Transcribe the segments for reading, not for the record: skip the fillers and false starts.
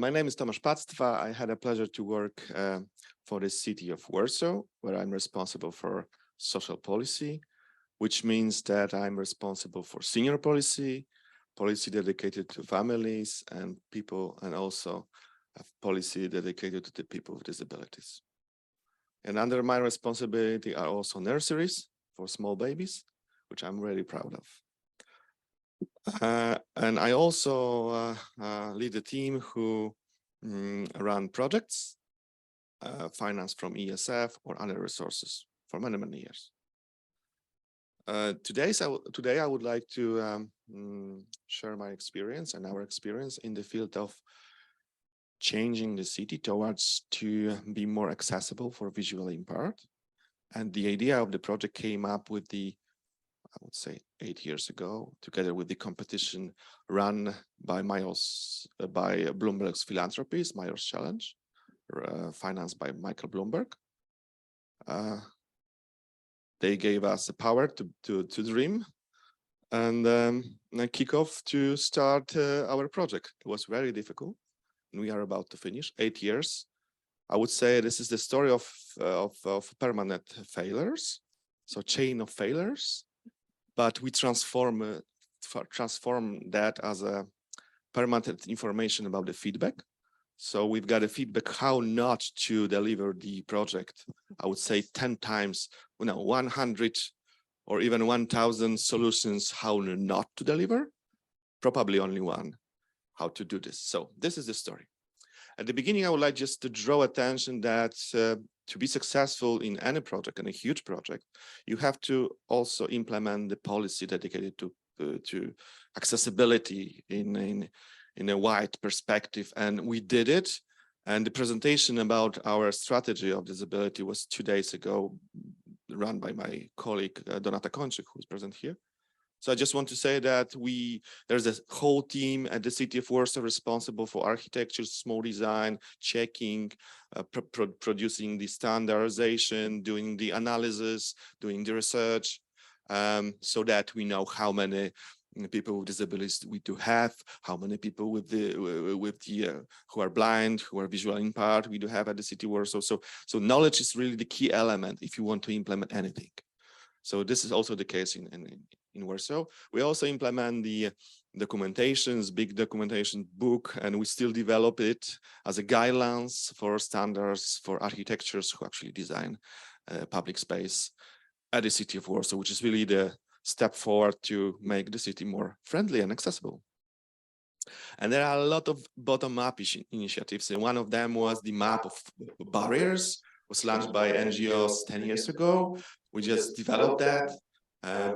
My name is Tomasz Pactwa. I had a pleasure to work for the city of Warsaw, where I'm responsible for social policy, which means that I'm responsible for senior policy, policy dedicated to families and people, and also a policy dedicated to the people with disabilities. And under my responsibility are also nurseries for small babies, which I'm really proud of. And I also lead a team who run projects financed from ESF or other resources for many, many years. Today I would like to share my experience and our experience in the field of changing the city towards to be more accessible for visually impaired. And the idea of the project came up with I would say 8 years ago, together with the competition run by Bloomberg's Philanthropies, Mayor's Challenge, financed by Michael Bloomberg. They gave us the power to dream and kick off to start our project. It was very difficult, and we are about to finish 8 years. I would say this is the story of permanent failures, so chain of failures. But we transform that as a permanent information about the feedback. So we've got a feedback how not to deliver the project. I would say 10 times, 100 or even 1,000 solutions how not to deliver. Probably only one how to do this. So this is the story. At the beginning, I would like just to draw attention that to be successful in any project, in a huge project, you have to also implement the policy dedicated to accessibility in a wide perspective. And we did it. And the presentation about our strategy of disability was 2 days ago, run by my colleague, Donata Kończyk, who's present here. So I just want to say that there's a whole team at the city of Warsaw responsible for architecture, small design, checking, producing the standardization, doing the analysis, doing the research, so that we know how many people with disabilities we do have, how many people who are blind, who are visually impaired we do have at the city of Warsaw. So knowledge is really the key element if you want to implement anything. So this is also the case in Warsaw. We also implement the documentations, big documentation book, and we still develop it as a guidelines for standards for architectures who actually design public space at the city of Warsaw, which is really the step forward to make the city more friendly and accessible. And there are a lot of bottom-up initiatives. And one of them was the map of barriers, was launched by NGOs 10 years ago. We just developed that,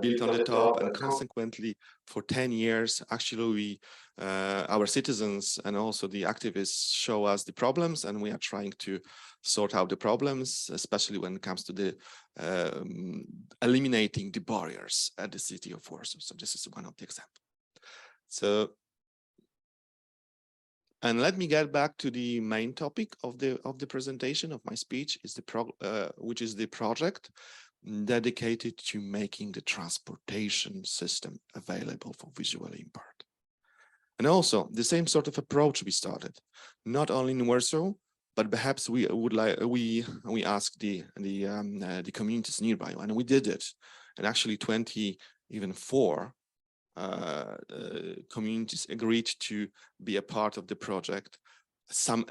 built on the top, and consequently for 10 years, actually our citizens and also the activists show us the problems, and we are trying to sort out the problems, especially when it comes to the eliminating the barriers at the city of Warsaw. So this is one of the examples. So, and let me get back to the main topic of the presentation of my speech, which is the project dedicated to making the transportation system available for visually impaired. And also the same sort of approach we started, not only in Warsaw, but perhaps we asked the communities nearby, and we did it. And actually 24 communities agreed to be a part of the project, some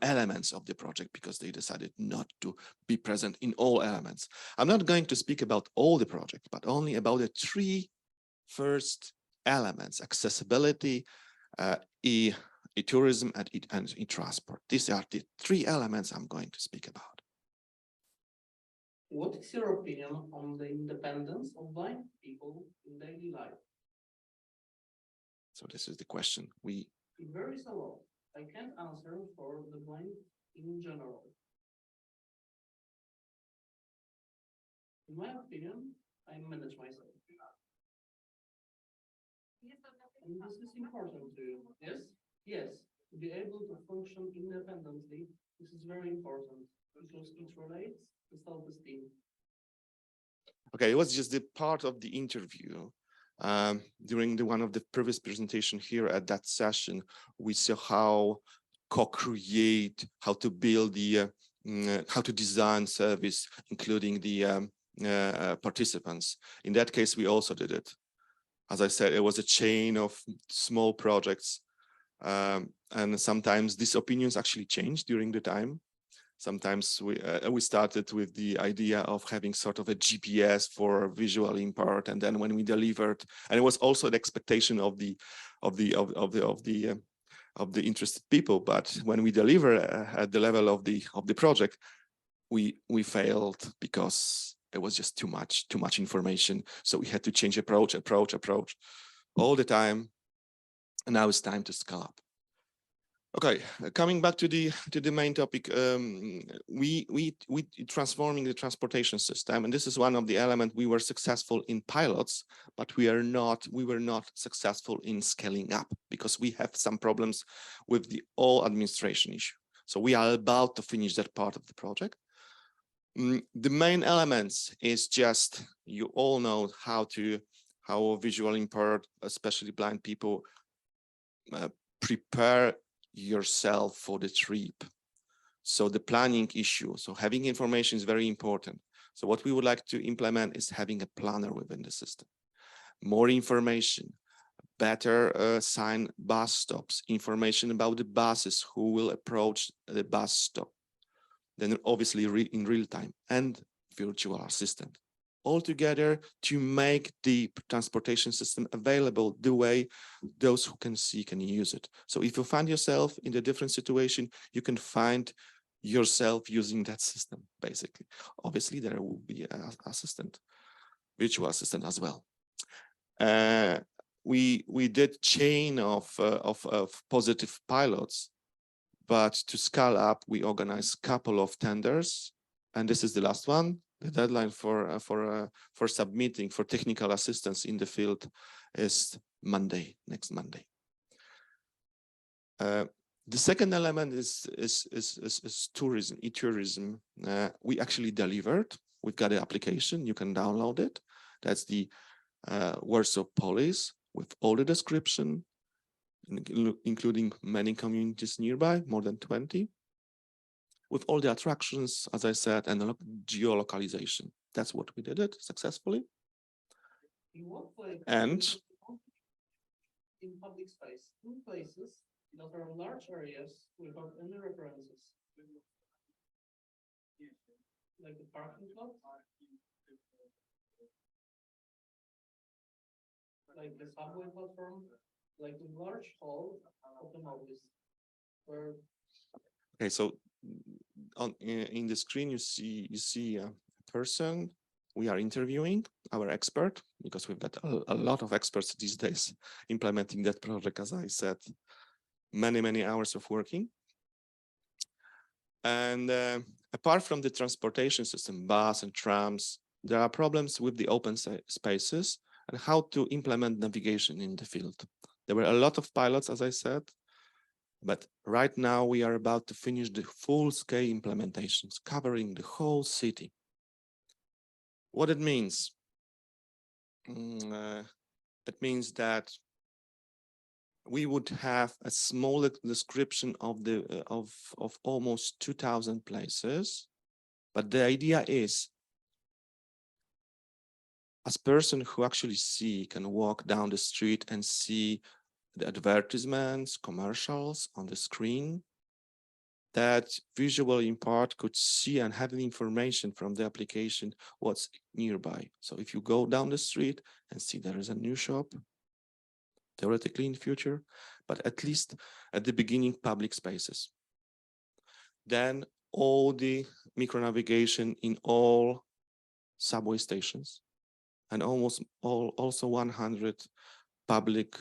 elements of the project, because they decided not to be present in all elements. I'm not going to speak about all the project, but only about the 3 first elements: accessibility, e-tourism, and e-transport. These are the 3 elements I'm going to speak about. What is your opinion on the independence of blind people in daily life? So this is the question. It varies a lot. I can't answer for the blind in general. In my opinion, I manage myself. And this is important to you. Yes? Yes. To be able to function independently, this is very important because it relates to self-esteem. Okay, it was just the part of the interview. During one of the previous presentation here at that session, we saw how co-create, how to build the, how to design service, including the participants. In that case, we also did it. As I said, it was a chain of small projects. And sometimes these opinions actually changed during the time. Sometimes we started with the idea of having sort of a GPS for visual import, and then when we delivered, and it was also the expectation of the interested people. But when we deliver at the level of the project, we failed because it was just too much information. So we had to change approach all the time. And now it's time to scale up. Okay, coming back to the main topic, we transforming the transportation system, and this is one of the elements. We were successful in pilots, but we were not successful in scaling up because we have some problems with the all administration issue. So we are about to finish that part of the project. The main elements is just, you all know how visually impaired, especially blind people, prepare yourself for the trip. So the planning issue, so having information is very important. So what we would like to implement is having a planner within the system. More information, better sign bus stops, information about the buses, who will approach the bus stop. Then obviously in real time, and virtual assistant. All together to make the transportation system available the way those who can see can use it. So if you find yourself in a different situation, you can find yourself using that system, basically. Obviously, there will be an assistant, virtual assistant as well. We did chain of positive pilots, but to scale up, we organized a couple of tenders, and this is the last one. The deadline for submitting for technical assistance in the field is Monday, next Monday. The second element is tourism, e-tourism. We actually delivered. We've got an application. You can download it. That's the Warsaw Police with all the description, including many communities nearby, more than 20. With all the attractions, as I said, and geolocalization. That's what we did it successfully. And in public space, two places that are large areas without any references, like the parking lot, like the subway platform, like the large hall of the office, where. Okay, so in the screen you see a person we are interviewing, our expert, because we've got a lot of experts these days implementing that project. As I said, many hours of working. And apart from the transportation system, bus and trams, there are problems with the open spaces and how to implement navigation in the field. There were a lot of pilots, as I said, but right now we are about to finish the full-scale implementations covering the whole city. What it means? It means that we would have a small description of the of almost 2,000 places, but the idea is, as person who actually can walk down the street and see the advertisements, commercials on the screen, that visually impaired could see and have the information from the application what's nearby. So if you go down the street and see there is a new shop, theoretically in future, but at least at the beginning, public spaces. Then all the micro navigation in all subway stations, and almost also 100 public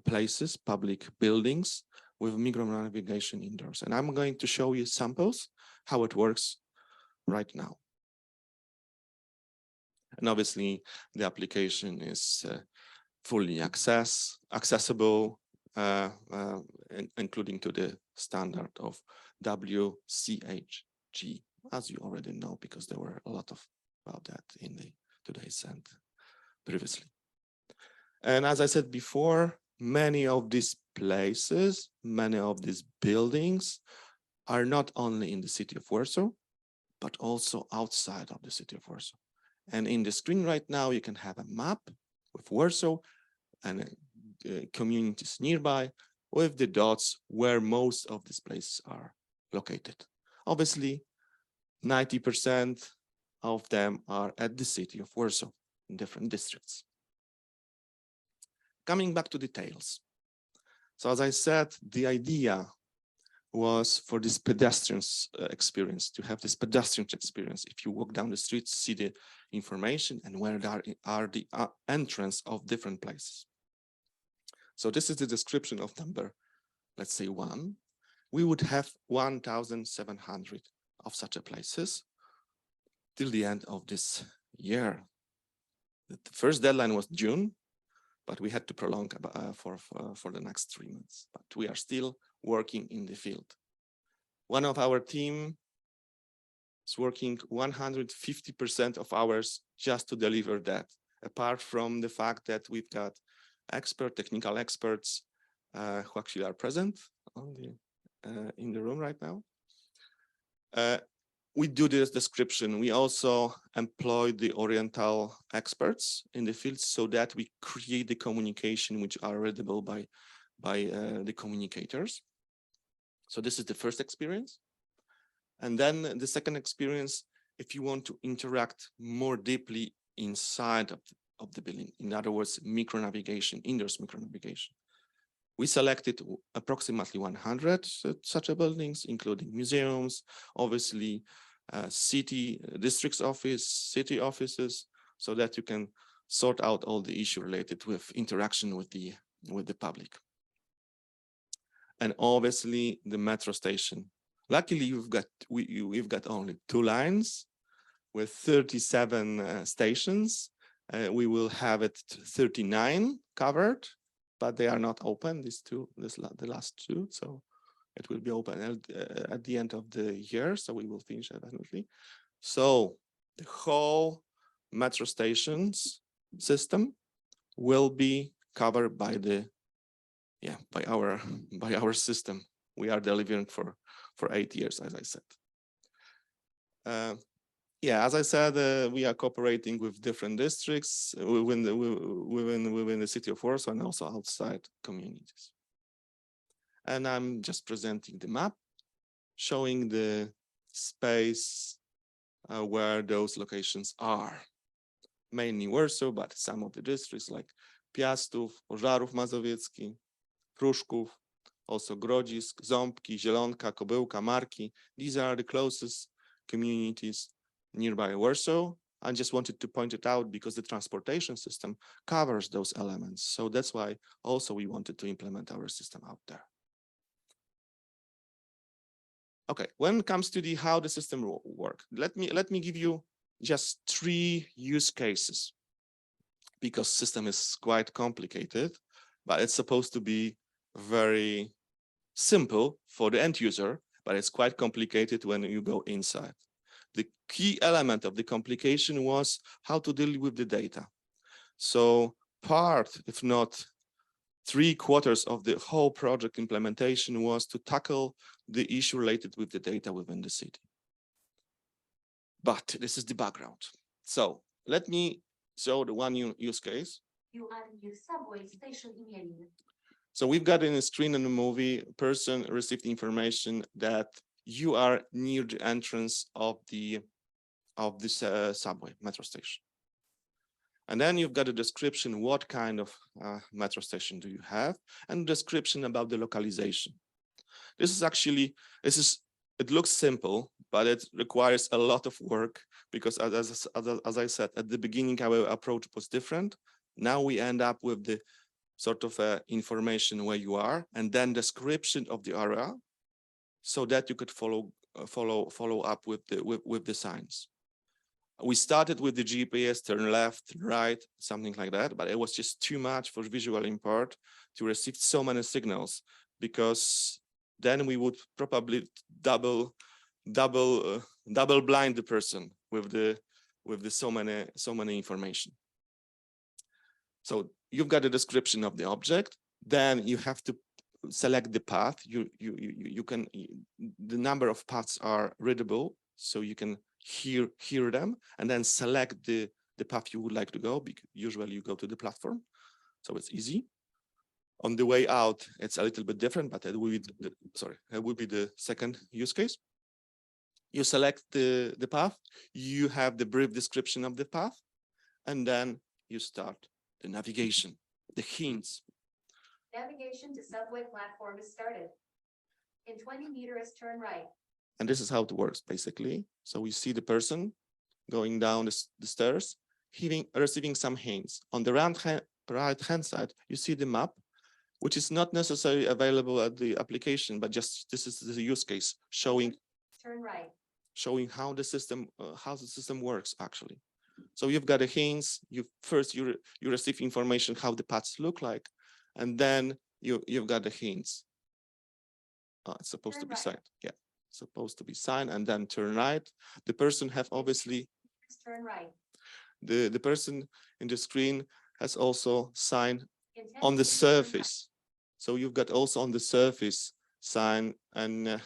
places, public buildings with micro navigation indoors. And I'm going to show you samples how it works right now. And obviously the application is fully accessible, including to the standard of WCHG, as you already know, because there were a lot about that in the today's and previously. And as I said before, many of these places, many of these buildings are not only in the city of Warsaw, but also outside of the city of Warsaw. And in the screen right now, you can have a map with Warsaw and communities nearby with the dots where most of these places are located. Obviously, 90% of them are at the city of Warsaw in different districts. Coming back to details. So as I said, the idea was for this pedestrians experience, to have this pedestrian experience. If you walk down the street, see the information and where there are the entrance of different places. So this is the description of number, let's say 1. We would have 1,700 of such places till the end of this year. The first deadline was June, but we had to prolong for the next 3 months. But we are still working in the field. One of our team is working 150% of hours just to deliver that, apart from the fact that we've got technical experts who actually are present in the room right now. We do this description. We also employ the Oriental experts in the field so that we create the communication which are readable by the communicators. So this is the first experience. And then the second experience, if you want to interact more deeply inside of the building, in other words, micronavigation, indoors micronavigation. We selected approximately 100 such buildings, including museums, obviously, city district's office, city offices, so that you can sort out all the issues related with interaction with the public. And obviously the metro station. Luckily, we've got only 2 lines with 37 stations. We will have it 39 covered, but they are not open, the last 2. So it will be open at the end of the year. So we will finish it definitely. So the whole metro stations system will be covered by our system. We are delivering for 8 years, as I said. As I said, we are cooperating with different districts within the city of Warsaw and also outside communities. And I'm just presenting the map, showing the space where those locations are. Mainly Warsaw, but some of the districts like Piastów, Ożarów Mazowiecki, Pruszków, also Grodzisk, Ząbki, Zielonka, Kobyłka, Marki. These are the closest communities nearby Warsaw. I just wanted to point it out because the transportation system covers those elements. So that's why also we wanted to implement our system out there. Okay, when it comes to how the system will work, let me give you just 3 use cases, because system is quite complicated, but it's supposed to be very simple for the end user, but it's quite complicated when you go inside. The key element of the complication was how to deal with the data. So part, if not 3/4 of the whole project implementation, was to tackle the issue related with the data within the city. But this is the background. So let me show the one use case. You are near subway station Imielin. So we've got in a screen in the movie, person received information that you are near the entrance of this subway metro station. And then you've got a description, what kind of metro station do you have, and description about the localization. It looks simple, but it requires a lot of work because as I said, at the beginning, our approach was different. Now we end up with the sort of information where you are, and then description of the area, so that you could follow up with the signs. We started with the GPS, turn left, right, something like that, but it was just too much for visual import to receive so many signals, because then we would probably double blind the person with the so many information. So you've got a description of the object, Then you have to select the path. You can, the number of paths are readable, so you can hear them, and then select the path you would like to go. Usually you go to the platform, so it's easy. On the way out, it's a little bit different, but it will be it will be the second use case. You select the path, you have the brief description of the path, and then you start the navigation, the hints. Navigation to subway platform is started. In 20 meters, turn right. And this is how it works, basically. So we see the person going down the stairs, receiving some hints. On the right-hand side, you see the map, which is not necessarily available at the application, but just this is the use case showing Turn right. Showing how the system works actually. So you've got the hints. You receive information how the paths look like, and then you've got the hints. It's supposed to be signed. Yeah, supposed to be signed, and then turn right. The person have obviously turn right. The person in the screen has also signed on the surface. So you've got also on the surface sign, and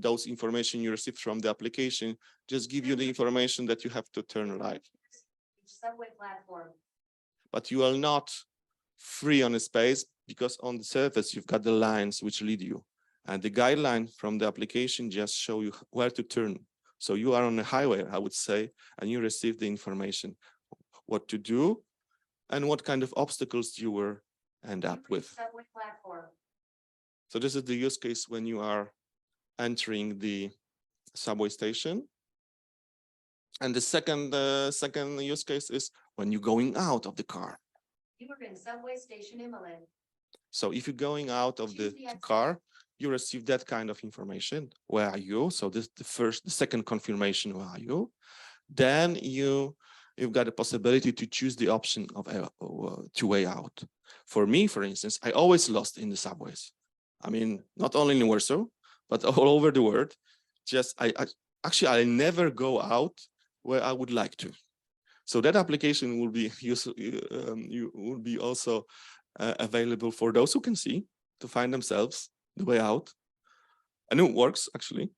those information you receive from the application just give you the information that you have to turn right. Subway platform. But you are not free on a space, because on the surface you've got the lines which lead you, and the guideline from the application just show you where to turn. So you are on a highway, I would say, and you receive the information what to do and what kind of obstacles you will end up with. Subway platform. So this is the use case when you are entering the subway station. And the second use case is when you're going out of the car. You are in subway station Imolen. So if you're going out of the car, you receive that kind of information. Where are you? So this the second confirmation, where are you? Then you've got a possibility to choose the option of two way out. For me, for instance, I always lost in the subways. I mean, not only in Warsaw, but all over the world. I never go out where I would like to. So that application will be will be also available for those who can see to find themselves the way out, and it works actually.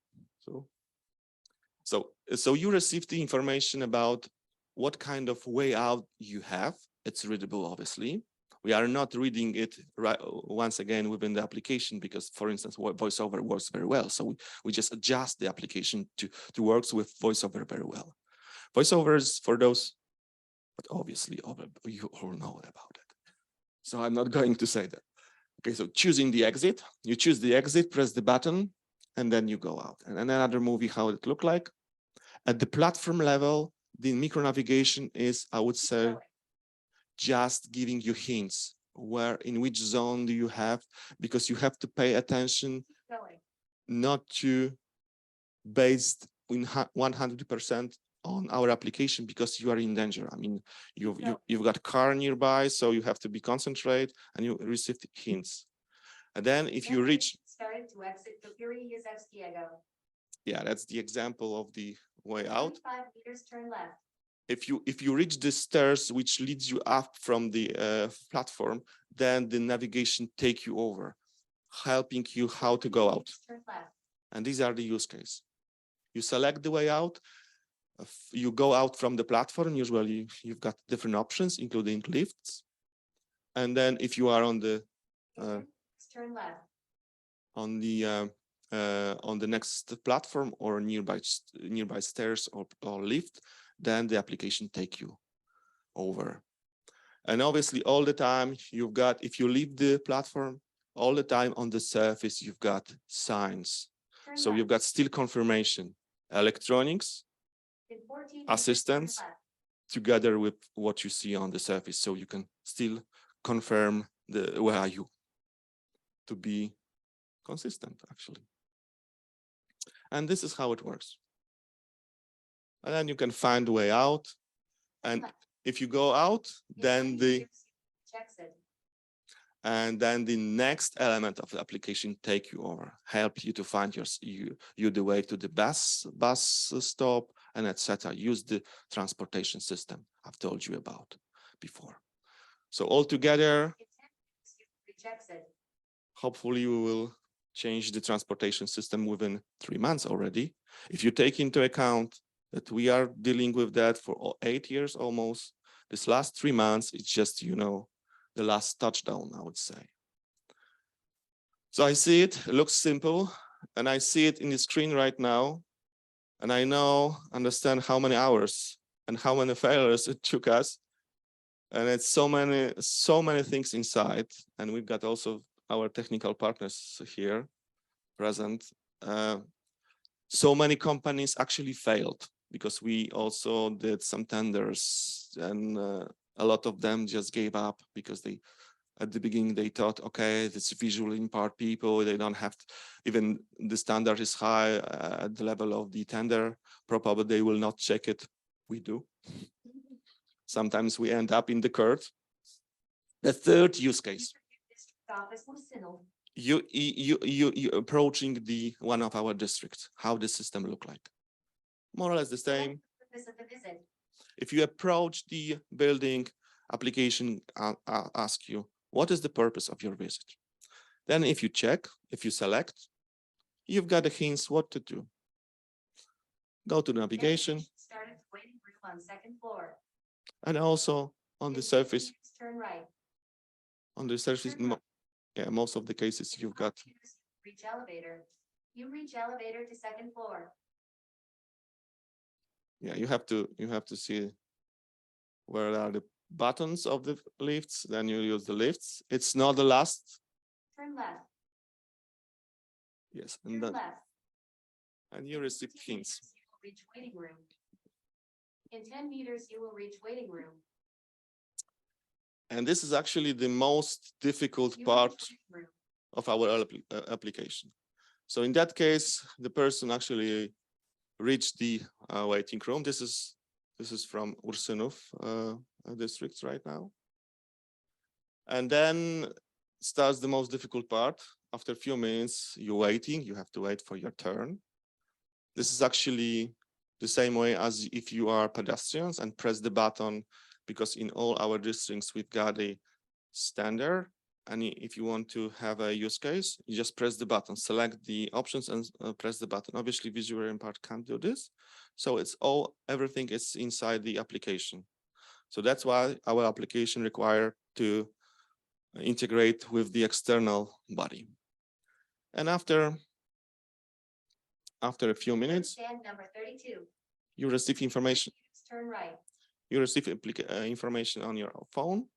So you receive the information about what kind of way out you have. It's readable, obviously. We are not reading it once again within the application because, for instance, VoiceOver works very well. So we just adjust the application to work with VoiceOver very well. VoiceOver is for those, but obviously you all know about it. So I'm not going to say that. Okay, so choosing the exit, you choose the exit, press the button, and then you go out. And another movie, how it looked like. At the platform level, the micro navigation is, I would say, just giving you hints in which zone do you have, because you have to pay attention not to based in 100% on our application, because you are in danger. I mean, you've got car nearby, so you have to be concentrate and you receive hints. And then if you reach, started to exit yeah, that's the example of the way out. 5 meters, turn left. If you reach the stairs which leads you up from the platform, then the navigation take you over, helping you how to go out. Turn left. And these are the use case. You select the way out. You go out from the platform. Usually you've got different options, including lifts. And then if you are on the turn left. On the next platform or nearby stairs or lift, then the application take you over. And obviously all the time you've got, if you leave the platform, all the time on the surface you've got signs. So you've got still confirmation, electronics, assistance, together with what you see on the surface. So you can still confirm where are you, to be consistent actually. And this is how it works. And then you can find a way out. And if you go out, then the next element of the application take you over, help you to find you the way to the bus stop, and etc. Use the transportation system I've told you about before. So altogether, hopefully we will change the transportation system within 3 months already. If you take into account that we are dealing with that for 8 years almost, this last 3 months, it's just, you know, the last touchdown, I would say. So I see it looks simple, and I see it in the screen right now. And I understand how many hours and how many failures it took us. And it's so many things inside. And we've got also our technical partners here present. So many companies actually failed because we also did some tenders, and a lot of them just gave up because at the beginning they thought, okay, this visually impaired people, they don't have even the standard is high at the level of the tender, probably they will not check it. We do. Sometimes we end up in the court. The third use case. You approaching the one of our districts, how the system look like. More or less the same. If you approach the building, application ask you, what is the purpose of your visit? Then if you check, if you select, you've got the hints what to do. Go to navigation. Started waiting room on second floor. And also on the surface. Turn right. On the surface, yeah, most of the cases you've got. Reach elevator. You reach elevator to second floor. Yeah, you have to see where are the buttons of the lifts, then you use the lifts. It's not the last. Turn left. Yes, Turn and then left. and you receive hints. You will reach waiting room. In 10 meters, you will reach waiting room. And this is actually the most difficult part of our application. So in that case, the person actually reached the waiting room. This is from Ursynów district right now. And then starts the most difficult part. After a few minutes, you're waiting. You have to wait for your turn. This is actually the same way as if you are pedestrians and press the button, because in all our districts, we've got a standard. And if you want to have a use case, you just press the button, select the options and press the button. Obviously, visually impaired can't do this. So everything is inside the application. So that's why our application requires to integrate with the external body. And after a few minutes, Stand number 32. You receive information. Turn right. You receive information on your phone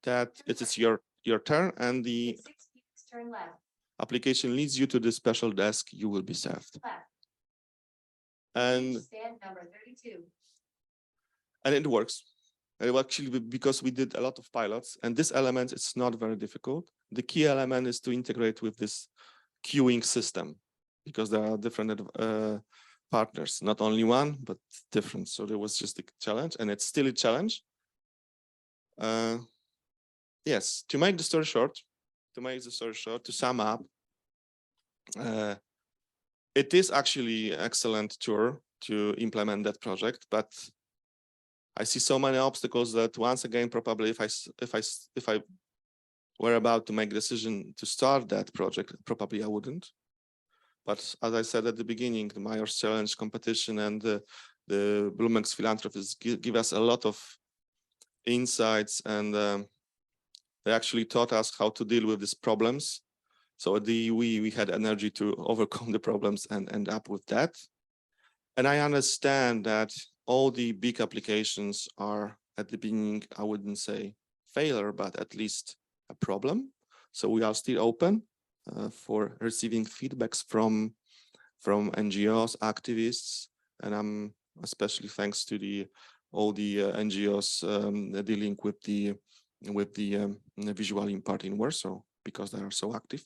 that it is your turn, and the turn left. application leads you to the special desk. You will be served. Left. And stand number 32. And it works. Actually, because we did a lot of pilots, and this element is not very difficult. The key element is to integrate with this queuing system, because there are different partners, not only one, but different. So there was just a challenge, and it's still a challenge. Yes, to make the story short, to sum up, it is actually an excellent tour to implement that project, but I see so many obstacles that once again, probably if I were about to make a decision to start that project, probably I wouldn't. But as I said at the beginning, the Myers Challenge competition and the Bloomberg's philanthropists give us a lot of insights, and they actually taught us how to deal with these problems. So we had energy to overcome the problems and end up with that. And I understand that all the big applications are at the beginning, I wouldn't say failure, but at least a problem. So we are still open for receiving feedbacks from NGOs, activists, and I'm especially thanks to all the NGOs dealing with the visual impaired in Warsaw, because they are so active,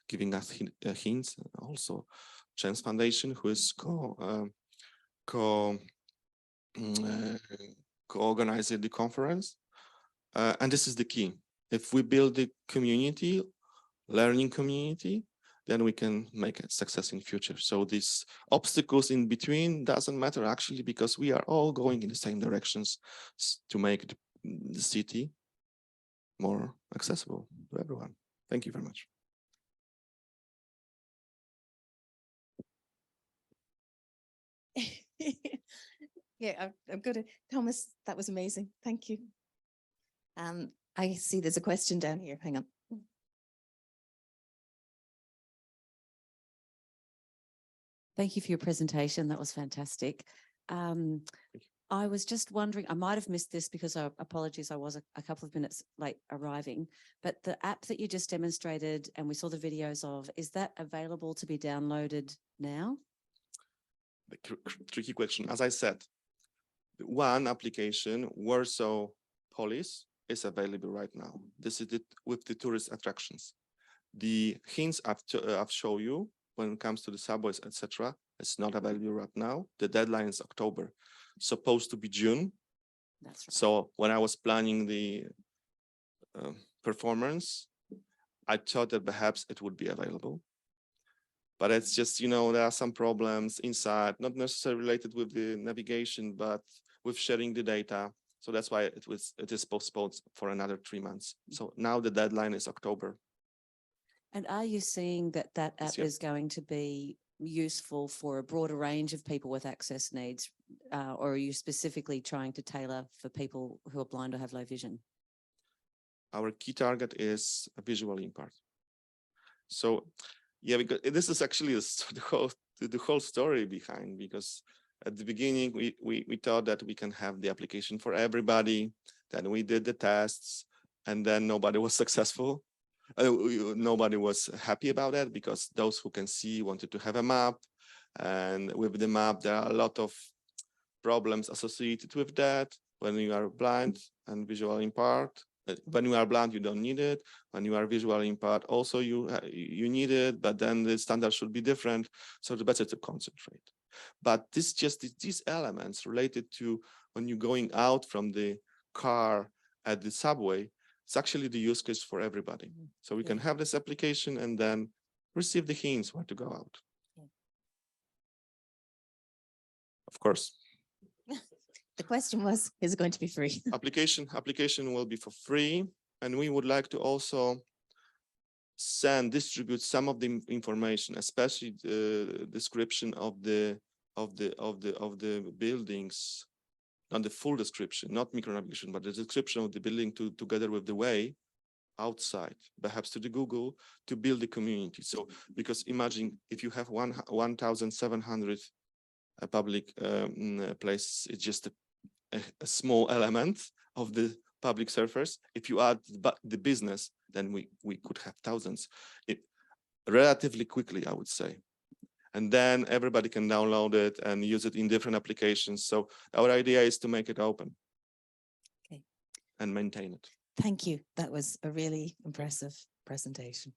giving us hints. Also, Chance Foundation, who is co-organizing the conference, and this is the key. If we build the community, learning community, then we can make a success in future. So these obstacles in between doesn't matter actually, because we are all going in the same directions to make the city more accessible to everyone. Thank you very much. Yeah, I'm good. Thomas, that was amazing. Thank you. I see there's a question down here. Hang on. Thank you for your presentation. That was fantastic. I was just wondering, I might have missed this because apologies, I was a couple of minutes late arriving, but the app that you just demonstrated and we saw the videos of, is that available to be downloaded now? The tricky question. As I said, one application, Warsaw Police, is available right now. This is it with the tourist attractions. The hints I've shown you when it comes to the subways, etc., it's not available right now. The deadline is October, supposed to be June. That's right. So when I was planning the performance, I thought that perhaps it would be available. But it's just, you know, there are some problems inside, not necessarily related with the navigation, but with sharing the data. So that's why it is postponed for another 3 months. So now the deadline is October. And are you seeing that that app yeah. is going to be useful for a broader range of people with access needs, or are you specifically trying to tailor for people who are blind or have low vision? Our key target is visually impaired. So yeah, because this is actually the whole story behind, because at the beginning we thought that we can have the application for everybody. Then we did the tests and then nobody was successful. Nobody was happy about that, because those who can see wanted to have a map, and with the map there are a lot of problems associated with that. When you are blind and visually impaired, when you are blind you don't need it. When you are visually impaired also you need it, but then the standard should be different, so it's better to concentrate. But these elements related to when you're going out from the car at the subway, it's actually the use case for everybody. So we can have this application and then receive the hints where to go out. Of course. The question was, is it going to be free? Application will be for free, and we would like to also distribute some of the information, especially the description of the buildings. Not the full description, not micronavigation, but the description of the building together with the way outside, perhaps to the Google, to build the community. So, because imagine if you have 1,700 public places, it's just a small element of the public surface. If you add the business, then we could have thousands, relatively quickly, I would say. And then everybody can download it and use it in different applications. So our idea is to make it open. Okay. And maintain it. Thank you. That was a really impressive presentation.